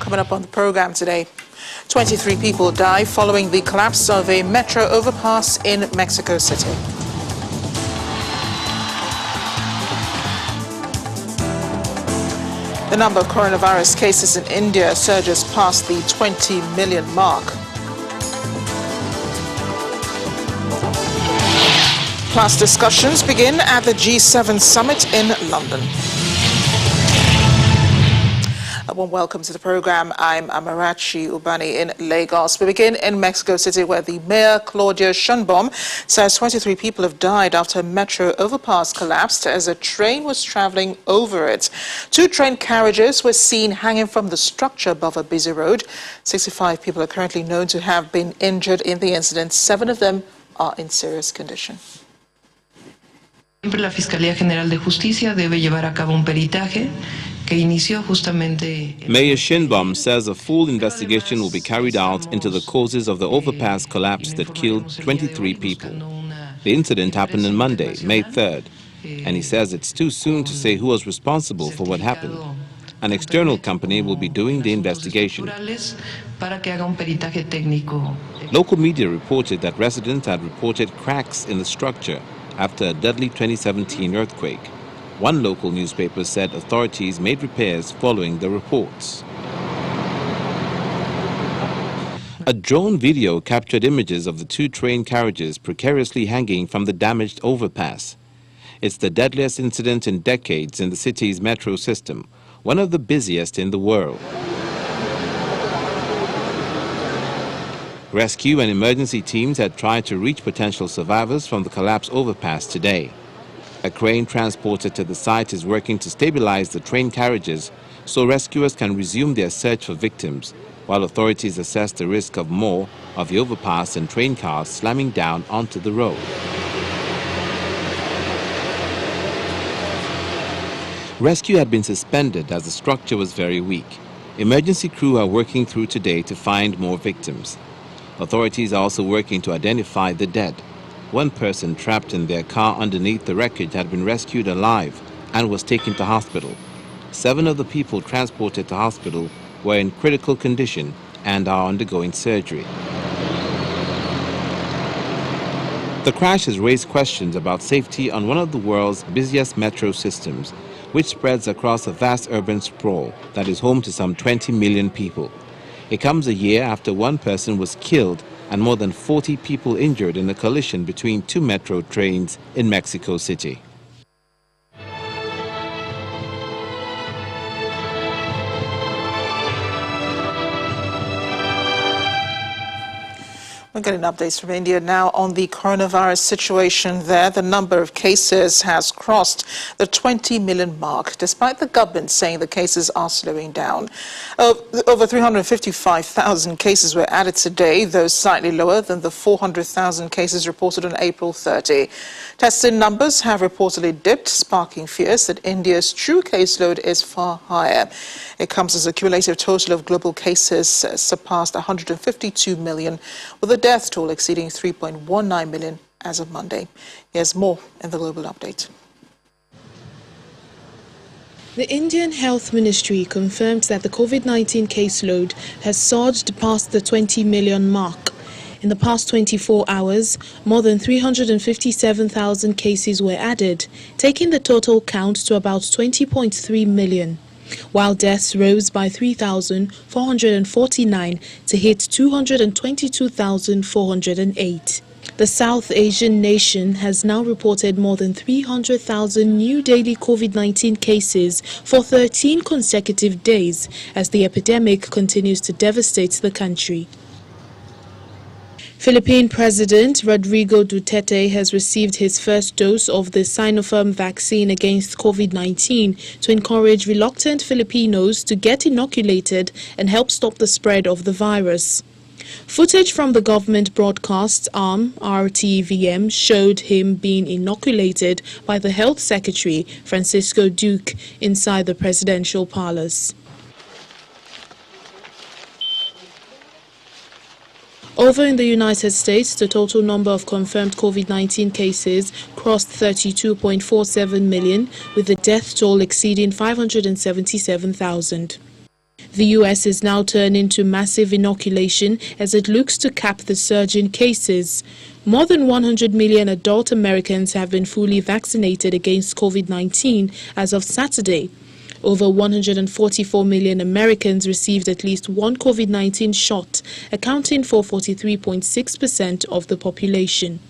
Coming up on the program today, 23 people die following the collapse of a metro overpass in Mexico City. The number of coronavirus cases in India surges past the 20 million mark. Plus, discussions begin at the G7 summit in London. A warm welcome to the program. I'm Amarachi Ubani in Lagos. We begin in Mexico City, where the mayor, Claudia Sheinbaum, says 23 people have died after a metro overpass collapsed as a train was traveling over it. 2 train carriages were seen hanging from the structure above a busy road. 65 people are currently known to have been injured in the incident. 7 of them are in serious condition. Siempre la Fiscalía General de Justicia debe llevar a cabo un peritaje. Mayor Sheinbaum says a full investigation will be carried out into the causes of the overpass collapse that killed 23 people. The incident happened on Monday, May 3rd, and he says it's too soon to say who was responsible for what happened. An external company will be doing the investigation. Local media reported that residents had reported cracks in the structure after a deadly 2017 earthquake. One local newspaper said authorities made repairs following the reports. A drone video captured images of the 2 train carriages precariously hanging from the damaged overpass. It's the deadliest incident in decades in the city's metro system, one of the busiest in the world. Rescue and emergency teams had tried to reach potential survivors from the collapsed overpass today. A crane transported to the site is working to stabilize the train carriages so rescuers can resume their search for victims, while authorities assess the risk of more of the overpass and train cars slamming down onto the road. Rescue had been suspended as the structure was very weak. Emergency crew are working through today to find more victims. Authorities are also working to identify the dead. 1 person trapped in their car underneath the wreckage had been rescued alive and was taken to hospital. 7 of the people transported to hospital were in critical condition and are undergoing surgery. The crash has raised questions about safety on one of the world's busiest metro systems, which spreads across a vast urban sprawl that is home to some 20 million people. It comes a year after 1 person was killed and more than 40 people injured in a collision between 2 metro trains in Mexico City. We're getting updates from India now on the coronavirus situation there. The number of cases has crossed the 20 million mark, despite the government saying the cases are slowing down. Over 355,000 cases were added today, though slightly lower than the 400,000 cases reported on April 30. Testing numbers have reportedly dipped, sparking fears that India's true caseload is far higher. It comes as a cumulative total of global cases surpassed 152 million, with the death toll exceeding 3.19 million as of Monday. Here's more in the global update. The Indian Health Ministry confirmed that the COVID-19 caseload has surged past the 20 million mark. In the past 24 hours, more than 357,000 cases were added, taking the total count to about 20.3 million. While deaths rose by 3,449 to hit 222,408. The South Asian nation has now reported more than 300,000 new daily COVID-19 cases for 13 consecutive days as the epidemic continues to devastate the country. Philippine President Rodrigo Duterte has received his first dose of the Sinopharm vaccine against COVID-19 to encourage reluctant Filipinos to get inoculated and help stop the spread of the virus. Footage from the government broadcast arm, RTVM, showed him being inoculated by the Health Secretary, Francisco Duque, inside the presidential palace. Over in the United States, the total number of confirmed COVID-19 cases crossed 32.47 million, with the death toll exceeding 577,000. The US is now turning to massive inoculation as it looks to cap the surge in cases. More than 100 million adult Americans have been fully vaccinated against COVID-19 as of Saturday. Over 144 million Americans received at least one COVID-19 shot, accounting for 43.6% of the population.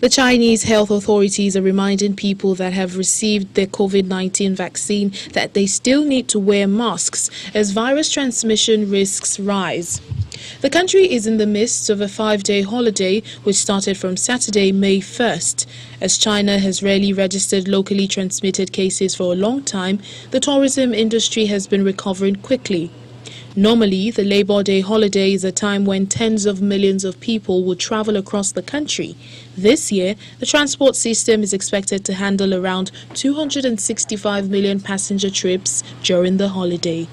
The Chinese health authorities are reminding people that have received their COVID-19 vaccine that they still need to wear masks as virus transmission risks rise. The country is in the midst of a 5-day holiday which started from Saturday, May 1st. As China has rarely registered locally transmitted cases for a long time, the tourism industry has been recovering quickly. Normally, the Labor Day holiday is a time when tens of millions of people would travel across the country. This year, the transport system is expected to handle around 265 million passenger trips during the holiday.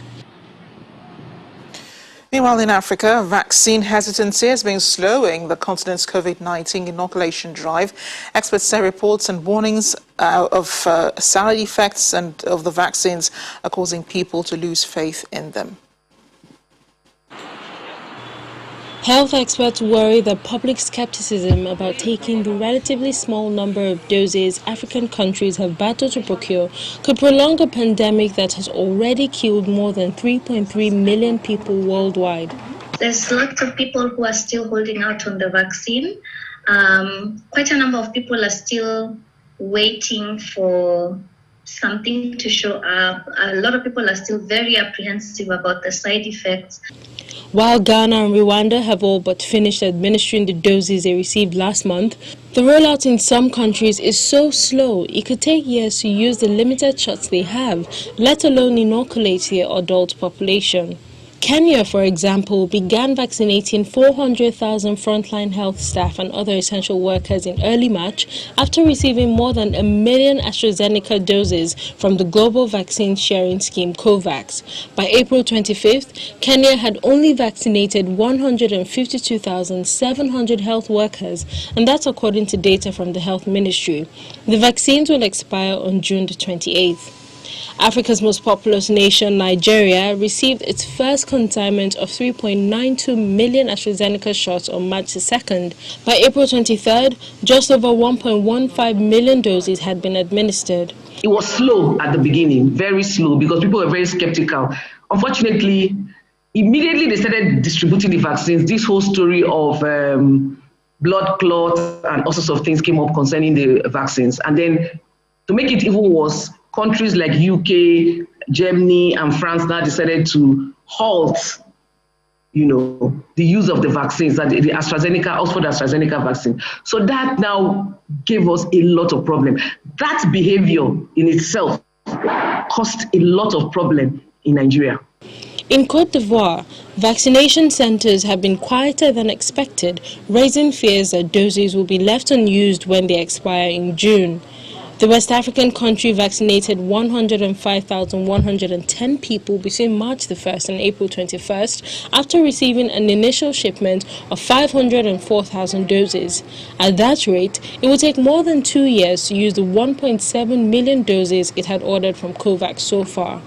Meanwhile, in Africa, vaccine hesitancy has been slowing the continent's COVID-19 inoculation drive. Experts say reports and warnings of side effects and of the vaccines are causing people to lose faith in them. Health experts worry that public skepticism about taking the relatively small number of doses African countries have battled to procure could prolong a pandemic that has already killed more than 3.3 million people worldwide. There's lots of people who are still holding out on the vaccine. Quite a number of people are still waiting for something to show up. A lot of people are still very apprehensive about the side effects. While Ghana and Rwanda have all but finished administering the doses they received last month, the rollout in some countries is so slow it could take years to use the limited shots they have, let alone inoculate their adult population. Kenya, for example, began vaccinating 400,000 frontline health staff and other essential workers in early March after receiving more than 1 million AstraZeneca doses from the global vaccine sharing scheme COVAX. By April 25th, Kenya had only vaccinated 152,700 health workers, and that's according to data from the Health Ministry. The vaccines will expire on June the 28th. Africa's most populous nation, Nigeria, received its first consignment of 3.92 million AstraZeneca shots on March 2nd. By April 23rd, just over 1.15 million doses had been administered. It was slow at the beginning, very slow, because people were very skeptical. Unfortunately, immediately they started distributing the vaccines. This whole story of blood clots and all sorts of things came up concerning the vaccines. And then to make it even worse, countries like UK, Germany, and France now decided to halt, the use of the vaccines, that the Oxford AstraZeneca vaccine. So that now gave us a lot of problem. That behavior in itself caused a lot of problem in Nigeria. In Côte d'Ivoire, vaccination centers have been quieter than expected, raising fears that doses will be left unused when they expire in June. The West African country vaccinated 105,110 people between March the 1st and April 21st after receiving an initial shipment of 504,000 doses. At that rate, it will take more than 2 years to use the 1.7 million doses it had ordered from COVAX so far.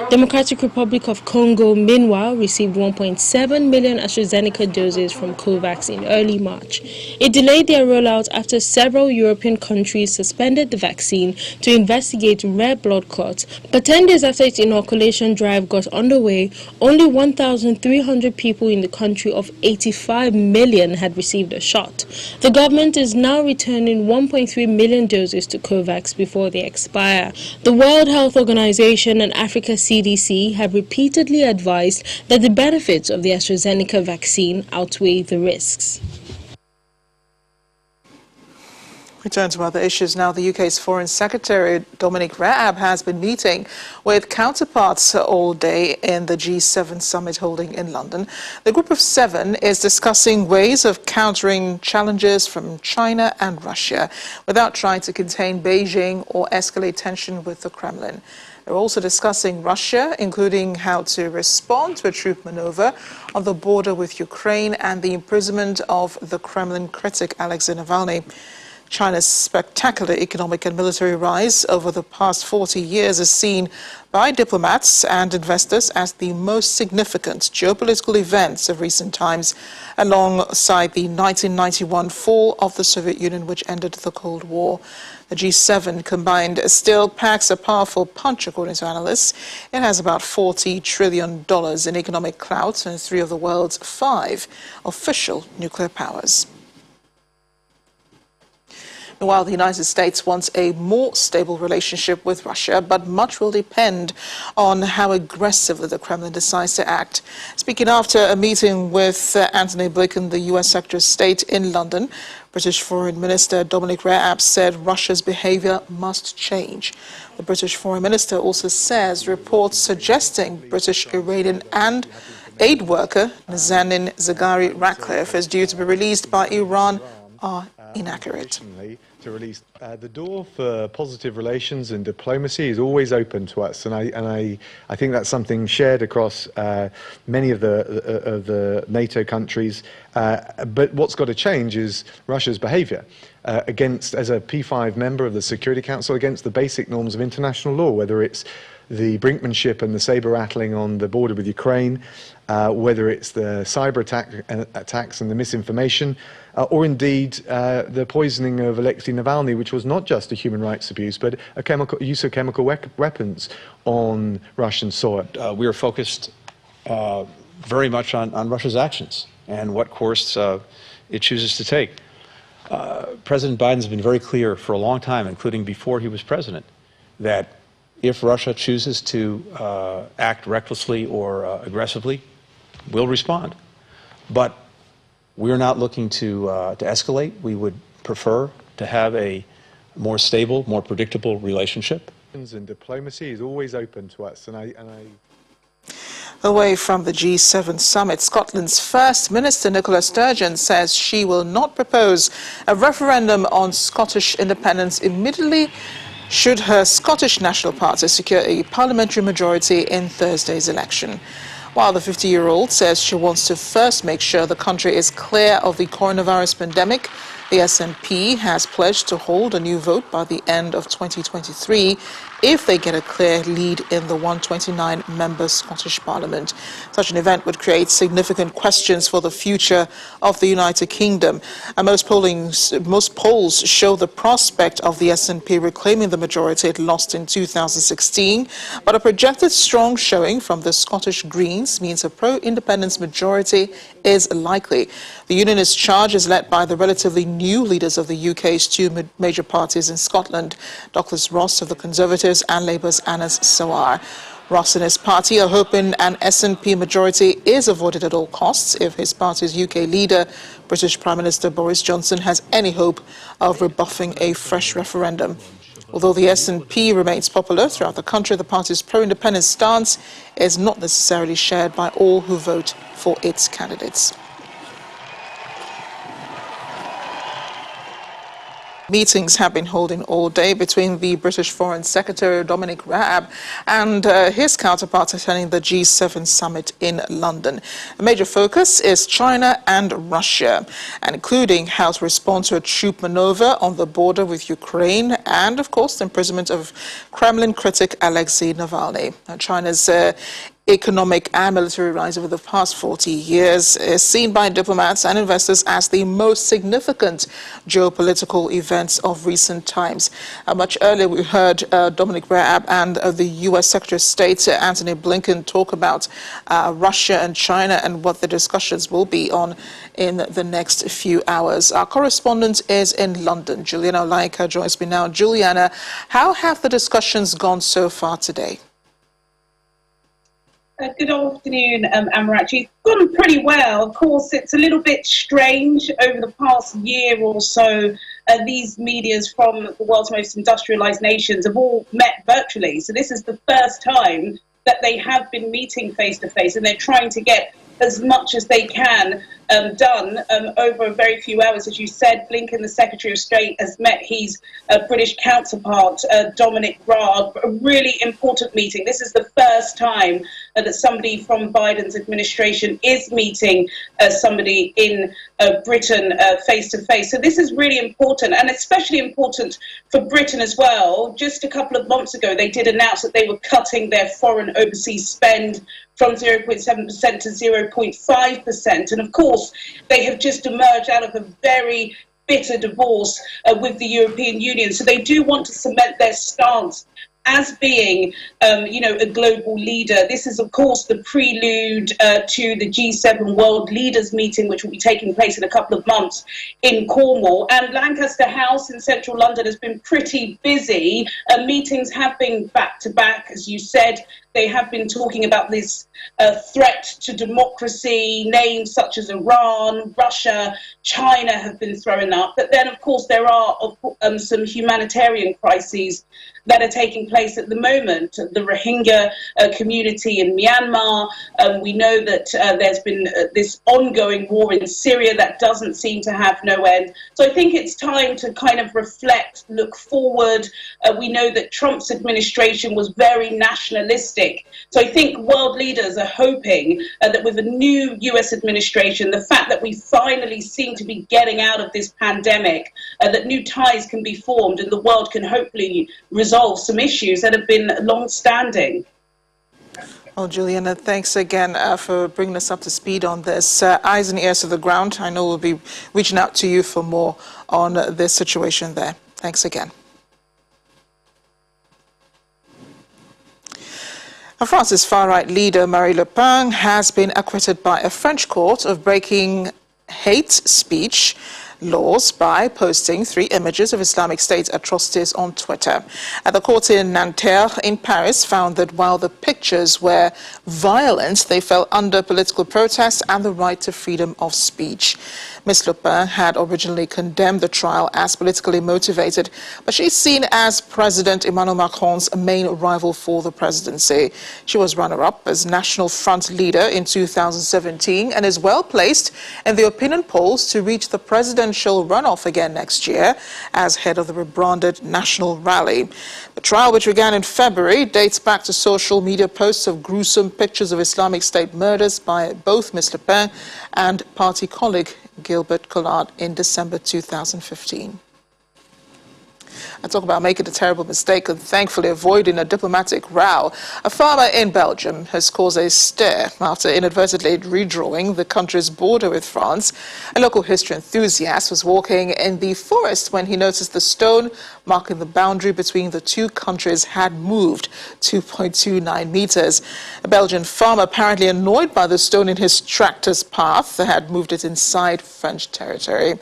Democratic Republic of Congo, meanwhile, received 1.7 million AstraZeneca doses from COVAX in early March. It delayed their rollout after several European countries suspended the vaccine to investigate rare blood clots. But 10 days after its inoculation drive got underway, only 1,300 people in the country of 85 million had received a shot. The government is now returning 1.3 million doses to COVAX before they expire. The World Health Organization and Africa CDC have repeatedly advised that the benefits of the AstraZeneca vaccine outweigh the risks. We turn to other issues now. The UK's Foreign Secretary Dominic Raab has been meeting with counterparts all day in the G7 summit holding in London. The group of 7 is discussing ways of countering challenges from China and Russia without trying to contain Beijing or escalate tension with the Kremlin. They're also discussing Russia, including how to respond to a troop maneuver on the border with Ukraine and the imprisonment of the Kremlin critic Alexei Navalny. China's spectacular economic and military rise over the past 40 years is seen by diplomats and investors as the most significant geopolitical events of recent times, alongside the 1991 fall of the Soviet Union, which ended the Cold War. The G7 combined still packs a powerful punch, according to analysts. It has about $40 trillion in economic clout and 3 of the world's 5 official nuclear powers. While the United States wants a more stable relationship with Russia, but much will depend on how aggressively the Kremlin decides to act. Speaking after a meeting with Antony Blinken, the U.S. Secretary of State in London, British Foreign Minister Dominic Raab said Russia's behavior must change. The British Foreign Minister also says reports suggesting British Iranian and aid worker Nazanin Zaghari Ratcliffe is due to be released by Iran are inaccurate. To release the door for positive relations and diplomacy is always open to us, and I think that's something shared across many of the NATO countries. But what's got to change is Russia's behaviour as a P5 member of the Security Council, against the basic norms of international law, whether it's the brinkmanship and the saber rattling on the border with Ukraine, whether it's the cyber attacks and the misinformation, or indeed the poisoning of Alexei Navalny, which was not just a human rights abuse, but a use of chemical weapons on Russian soil. We are focused very much on Russia's actions and what course it chooses to take. President Biden's been very clear for a long time, including before he was president, that if Russia chooses to act recklessly or aggressively, we'll respond. But we're not looking to escalate. We would prefer to have a more stable, more predictable relationship. And diplomacy is always open to us, Away from the G7 summit, Scotland's First Minister Nicola Sturgeon says she will not propose a referendum on Scottish independence immediately should her Scottish National Party secure a parliamentary majority in Thursday's election. While the 50-year-old says she wants to first make sure the country is clear of the coronavirus pandemic, the SNP has pledged to hold a new vote by the end of 2023 if they get a clear lead in the 129-member Scottish Parliament. Such an event would create significant questions for the future of the United Kingdom. And most polls show the prospect of the SNP reclaiming the majority it lost in 2016, but a projected strong showing from the Scottish Greens means a pro-independence majority is likely. The unionist charge is led by the relatively new leaders of the UK's 2 major parties in Scotland, Douglas Ross of the Conservatives and Labour's Anas Sawar. Ross and his party are hoping an SNP majority is avoided at all costs if his party's UK leader, British Prime Minister Boris Johnson, has any hope of rebuffing a fresh referendum. Although the SNP remains popular throughout the country, the party's pro-independence stance is not necessarily shared by all who vote for its candidates. Meetings have been holding all day between the British Foreign Secretary Dominic Raab and his counterpart attending the G7 summit in London. A major focus is China and Russia, and including how to respond to a troop maneuver on the border with Ukraine and, of course, the imprisonment of Kremlin critic Alexei Navalny. Now, China's economic and military rise over the past 40 years is seen by diplomats and investors as the most significant geopolitical events of recent times. Much earlier, we heard Dominic Raab and the U.S. Secretary of State Antony Blinken talk about Russia and China and what the discussions will be on in the next few hours. Our correspondent is in London. Juliana Olaika joins me now. Juliana, how have the discussions gone so far today? Good afternoon, Amarachi. It's gone pretty well. Of course, it's a little bit strange over the past year or so. These medias from the world's most industrialized nations have all met virtually. So this is the first time that they have been meeting face to face, and they're trying to get as much as they can done over a very few hours. As you said, Blinken, the Secretary of State, has met his British counterpart, Dominic Raab. A really important meeting. This is the first time that somebody from Biden's administration is meeting somebody in Britain face to face. So this is really important, and especially important for Britain as well. Just a couple of months ago, they did announce that they were cutting their foreign overseas spend from 0.7% to 0.5%. And of course, they have just emerged out of a very bitter divorce with the European Union. So they do want to cement their stance as being, a global leader. This is, of course, the prelude to the G7 World Leaders meeting, which will be taking place in a couple of months in Cornwall. And Lancaster House in central London has been pretty busy. Meetings have been back-to-back, as you said. They have been talking about this threat to democracy. Names such as Iran, Russia, China have been thrown up. But then, of course, there are some humanitarian crises that are taking place at the moment. The Rohingya community in Myanmar. We know that there's been this ongoing war in Syria that doesn't seem to have no end. So I think it's time to kind of reflect, look forward. We know that Trump's administration was very nationalistic. So I think world leaders are hoping that with a new US administration, the fact that we finally seem to be getting out of this pandemic, that new ties can be formed and the world can hopefully resolve some issues that have been long-standing. Well, Juliana, thanks again for bringing us up to speed on this. Eyes and ears to the ground. I know we'll be reaching out to you for more on this situation there. Thanks again. France's far-right leader, Marine Le Pen, has been acquitted by a French court of breaking hate speech laws by posting 3 images of Islamic State atrocities on Twitter. The court in Nanterre in Paris found that while the pictures were violent, they fell under political protest and the right to freedom of speech. Ms. Le Pen had originally condemned the trial as politically motivated, but she's seen as President Emmanuel Macron's main rival for the presidency. She was runner-up as National Front leader in 2017 and is well placed in the opinion polls to reach the presidential runoff again next year as head of the rebranded National Rally. The trial, which began in February, dates back to social media posts of gruesome pictures of Islamic State murders by both Ms. Le Pen and party colleague Gilbert Collard in December 2015. I talk about making a terrible mistake and thankfully avoiding a diplomatic row. A farmer in Belgium has caused a stir after inadvertently redrawing the country's border with France. A local history enthusiast was walking in the forest when he noticed the stone marking the boundary between the two countries had moved 2.29 meters. A Belgian farmer, apparently annoyed by the stone in his tractor's path, had moved it inside French territory.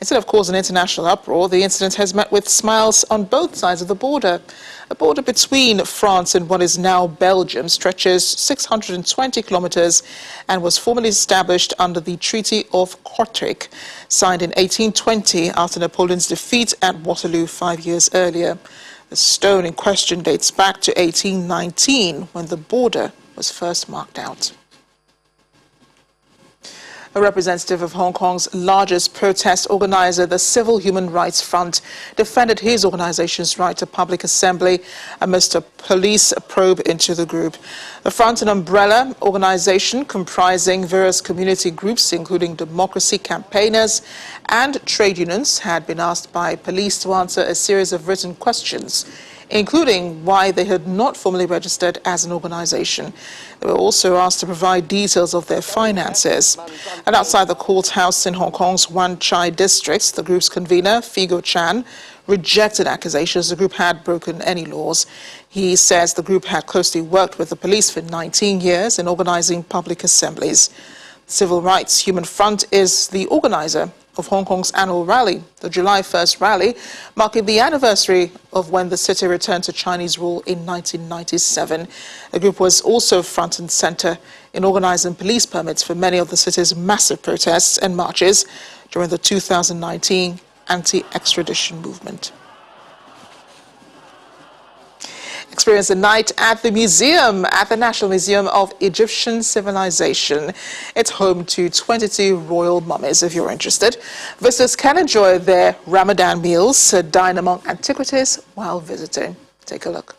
Instead of causing international uproar, the incident has met with smiles on both sides of the border. The border between France and what is now Belgium stretches 620 kilometers and was formally established under the Treaty of Kortrijk, signed in 1820 after Napoleon's defeat at Waterloo 5 years earlier. The stone in question dates back to 1819, when the border was first marked out. A representative of Hong Kong's largest protest organizer, the Civil Human Rights Front, defended his organization's right to public assembly amidst a police probe into the group. The Front, an umbrella organization comprising various community groups, including democracy campaigners and trade unions, had been asked by police to answer a series of written questions, including why they had not formally registered as an organization. They were also asked to provide details of their finances. And outside the courthouse in Hong Kong's Wan Chai district, the group's convener, Figo Chan, rejected accusations the group had broken any laws. He says the group had closely worked with the police for 19 years in organizing public assemblies. Civil Rights Human Front is the organizer of Hong Kong's annual rally, the July 1st rally, marking the anniversary of when the city returned to Chinese rule in 1997. The group was also front and center in organizing police permits for many of the city's massive protests and marches during the 2019 anti-extradition movement. Experience the night at the museum, at the National Museum of Egyptian Civilization. It's home to 22 royal mummies, if you're interested. Visitors can enjoy their Ramadan meals, dine among antiquities while visiting. Take a look.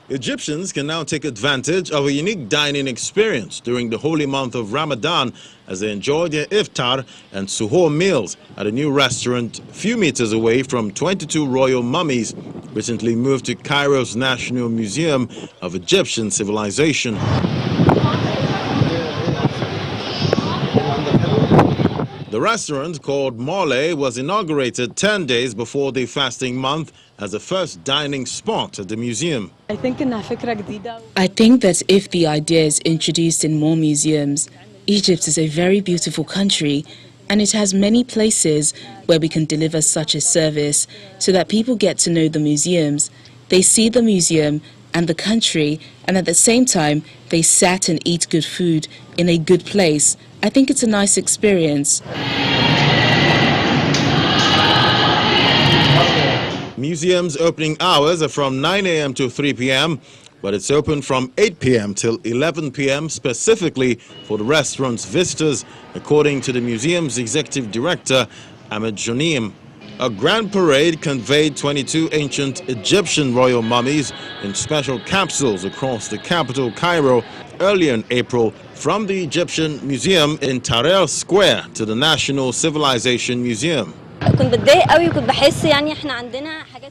Egyptians can now take advantage of a unique dining experience during the holy month of Ramadan as they enjoy their iftar and suhoor meals at a new restaurant a few meters away from 22 royal mummies recently moved to Cairo's National Museum of Egyptian Civilization. The restaurant, called Mole, was inaugurated 10 days before the fasting month as the first dining spot at the museum. I think that if the idea is introduced in more museums, Egypt is a very beautiful country and it has many places where we can deliver such a service so that people get to know the museums. They see the museum and the country, and at the same time they sat and eat good food in a good place. I think it's a nice experience. Museum's opening hours are from 9 a.m. to 3 p.m., but it's open from 8 p.m. till 11 p.m. specifically for the restaurant's visitors, according to the museum's executive director, Ahmed Jonim. A grand parade conveyed 22 ancient Egyptian royal mummies in special capsules across the capital, Cairo, earlier in April, from the Egyptian Museum in Tahrir Square to the National Civilization Museum.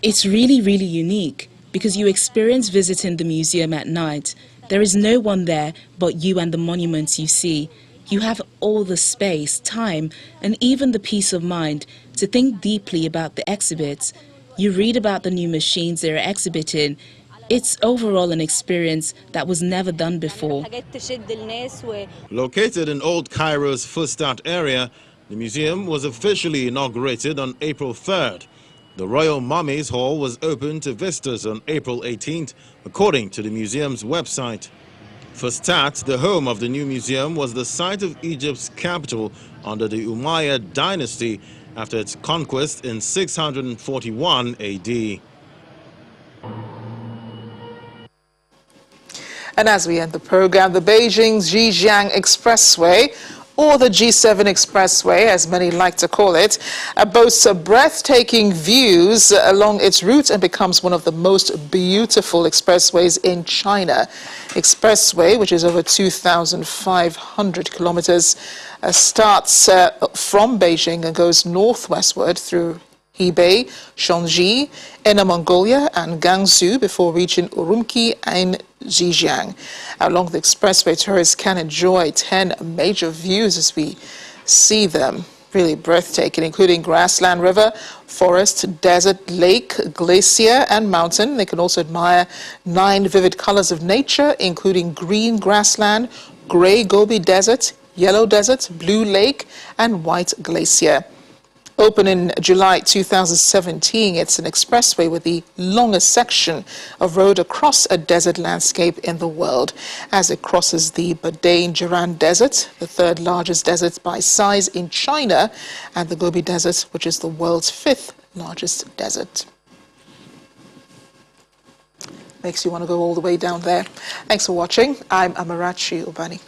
It's really unique because you experience visiting the museum at night. There is no one there but you and the monuments you see. You have all the space, time, and even the peace of mind to think deeply about the exhibits. You read about the new machines they're exhibiting. It's overall an experience that was never done before. Located in Old Cairo's Fustat area, the museum was officially inaugurated on April 3rd. The Royal Mummies Hall was opened to visitors on April 18th, according to the museum's website. Fustat, the home of the new museum, was the site of Egypt's capital under the Umayyad dynasty after its conquest in 641 AD. And as we end the program, the Beijing-Xinjiang Expressway, or the G7 Expressway, as many like to call it, boasts breathtaking views along its route and becomes one of the most beautiful expressways in China. Expressway, which is over 2,500 kilometers, starts from Beijing and goes northwestward through Hebei, Shaanxi, Inner Mongolia and Gansu before reaching Urumqi and Xinjiang. Along the expressway, tourists can enjoy 10 major views as we see them. Really breathtaking, including grassland, river, forest, desert, lake, glacier and mountain. They can also admire 9 vivid colors of nature, including green grassland, gray Gobi Desert, yellow desert, blue lake and white glacier. Opened in July 2017, it's an expressway with the longest section of road across a desert landscape in the world, as it crosses the Belaian Desert, the 3rd largest desert by size in China, and the Gobi Desert, which is the world's 5th largest desert. Makes you want to go all the way down there. Thanks for watching. I'm Amarachi Ubani.